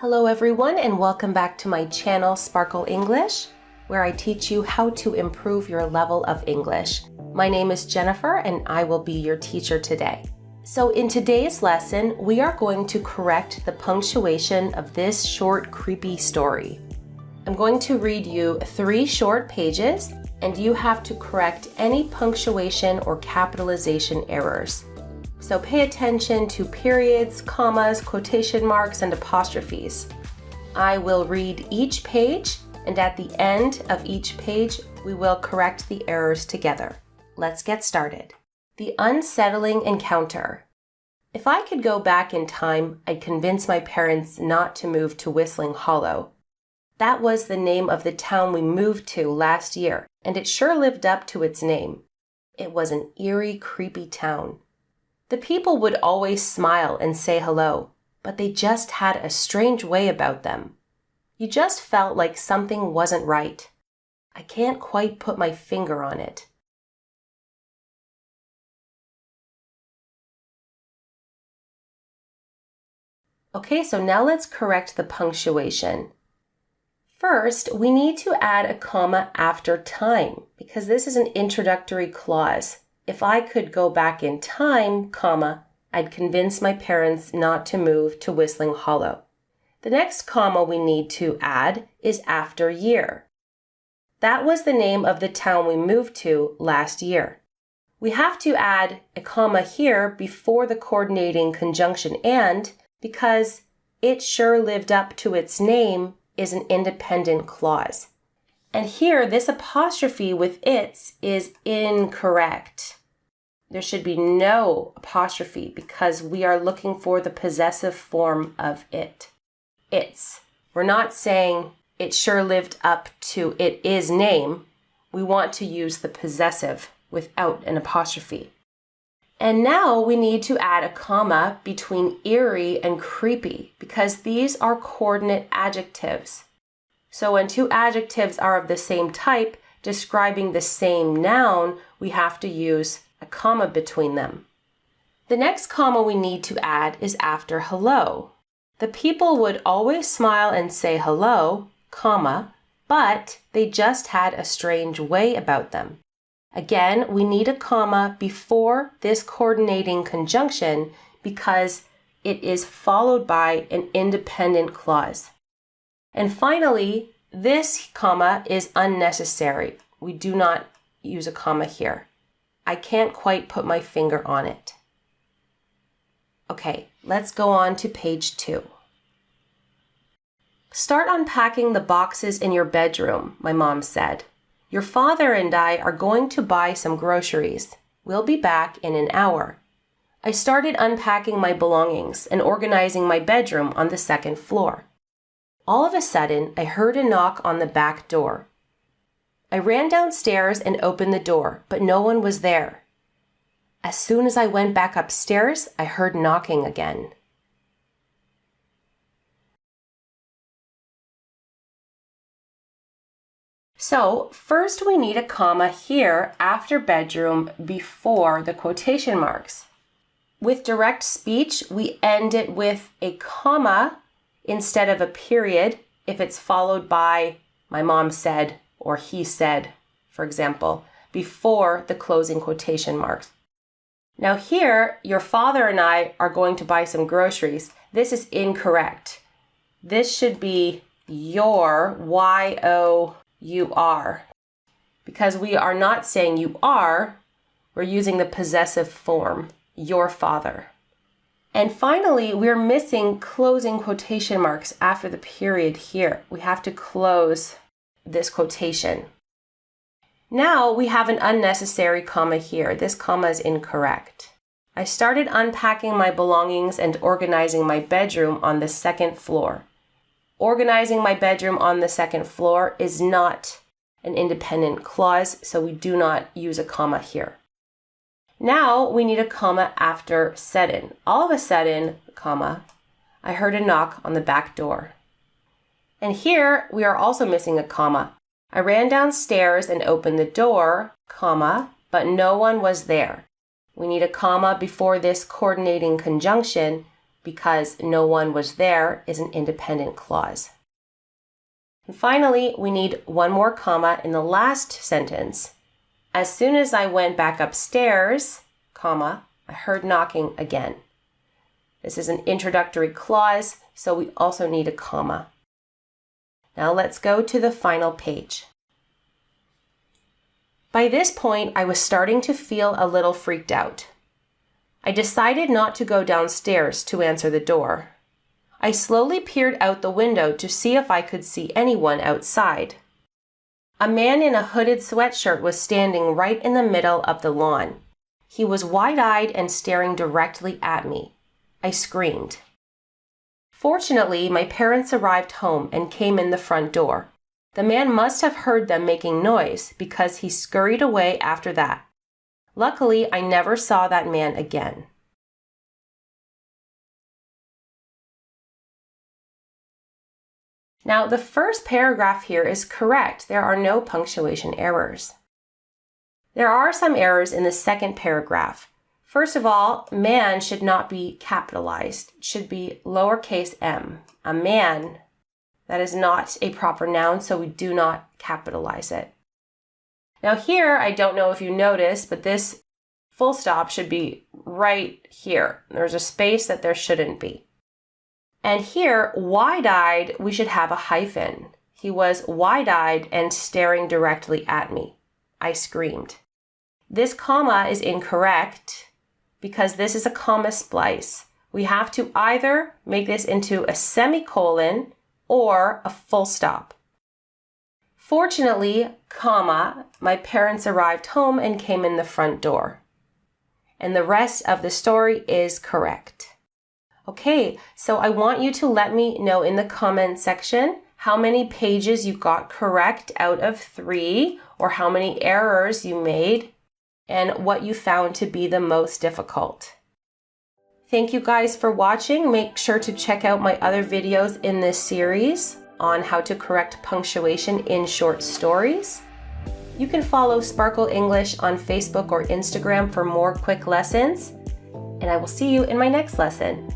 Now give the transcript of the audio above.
Hello everyone and welcome back to my channel Sparkle English, where I teach you how to improve your level of English. My name is Jennifer and I will be your teacher today. So in today's lesson, we are going to correct the punctuation of this short, creepy story. I'm going to read you 3 short pages and you have to correct any punctuation or capitalization errors. So pay attention to periods, commas, quotation marks, and apostrophes. I will read each page, and at the end of each page, we will correct the errors together. Let's get started. The unsettling encounter. If I could go back in time, I'd convince my parents not to move to Whistling Hollow. That was the name of the town we moved to last year, and it sure lived up to its name. It was an eerie, creepy town. The people would always smile and say hello, but they just had a strange way about them. You just felt like something wasn't right. I can't quite put my finger on it. Okay, so now let's correct the punctuation. First, we need to add a comma after time because this is an introductory clause. If I could go back in time, comma, I'd convince my parents not to move to Whistling Hollow. The next comma we need to add is after year. That was the name of the town we moved to last year. We have to add a comma here before the coordinating conjunction and because it sure lived up to its name is an independent clause. And here, this apostrophe with its is incorrect. There should be no apostrophe because we are looking for the possessive form of it. Its. We're not saying it sure lived up to it is name. We want to use the possessive without an apostrophe. And now we need to add a comma between eerie and creepy because these are coordinate adjectives. So when 2 adjectives are of the same type, describing the same noun, we have to use a comma between them. The next comma we need to add is after hello. The people would always smile and say hello, comma, but they just had a strange way about them. Again, we need a comma before this coordinating conjunction because it is followed by an independent clause. And finally, this comma is unnecessary. We do not use a comma here. I can't quite put my finger on it. Okay, let's go on to page 2. Start unpacking the boxes in your bedroom, my mom said. Your father and I are going to buy some groceries. We'll be back in an hour. I started unpacking my belongings and organizing my bedroom on the 2nd floor. All of a sudden, I heard a knock on the back door. I ran downstairs and opened the door, but no one was there. As soon as I went back upstairs, I heard knocking again. So, first we need a comma here after bedroom before the quotation marks. With direct speech, we end it with a comma instead of a period if it's followed by my mom said or he said, for example, before the closing quotation marks. Now here, your father and I are going to buy some groceries. This is incorrect. This should be your, Y-O-U-R. Because we are not saying you are, we're using the possessive form, your father. And finally, we're missing closing quotation marks after the period here. We have to close this quotation. Now we have an unnecessary comma here. This comma is incorrect. I started unpacking my belongings and organizing my bedroom on the 2nd floor. Organizing my bedroom on the 2nd floor is not an independent clause, so we do not use a comma here. Now we need a comma after sudden. All of a sudden, comma, I heard a knock on the back door. And here we are also missing a comma. I ran downstairs and opened the door, comma, but no one was there. We need a comma before this coordinating conjunction because no one was there is an independent clause. And finally, we need one more comma in the last sentence. As soon as I went back upstairs, comma, I heard knocking again. This is an introductory clause, so we also need a comma. Now let's go to the final page. By this point, I was starting to feel a little freaked out. I decided not to go downstairs to answer the door. I slowly peered out the window to see if I could see anyone outside. A man in a hooded sweatshirt was standing right in the middle of the lawn. He was wide-eyed and staring directly at me. I screamed. Fortunately, my parents arrived home and came in the front door. The man must have heard them making noise because he scurried away after that. Luckily, I never saw that man again. Now, the first paragraph here is correct. There are no punctuation errors. There are some errors in the second paragraph. First of all, man should not be capitalized. It should be lowercase m. A man, that is not a proper noun, so we do not capitalize it. Now here, I don't know if you noticed, but this full stop should be right here. There's a space that there shouldn't be. And here, wide-eyed, we should have a hyphen. He was wide-eyed and staring directly at me. I screamed. This comma is incorrect because this is a comma splice. We have to either make this into a semicolon or a full stop. Fortunately, comma, my parents arrived home and came in the front door. And the rest of the story is correct. Okay, so I want you to let me know in the comment section how many pages you got correct out of 3, or how many errors you made, and what you found to be the most difficult. Thank you guys for watching. Make sure to check out my other videos in this series on how to correct punctuation in short stories. You can follow Sparkle English on Facebook or Instagram for more quick lessons, and I will see you in my next lesson.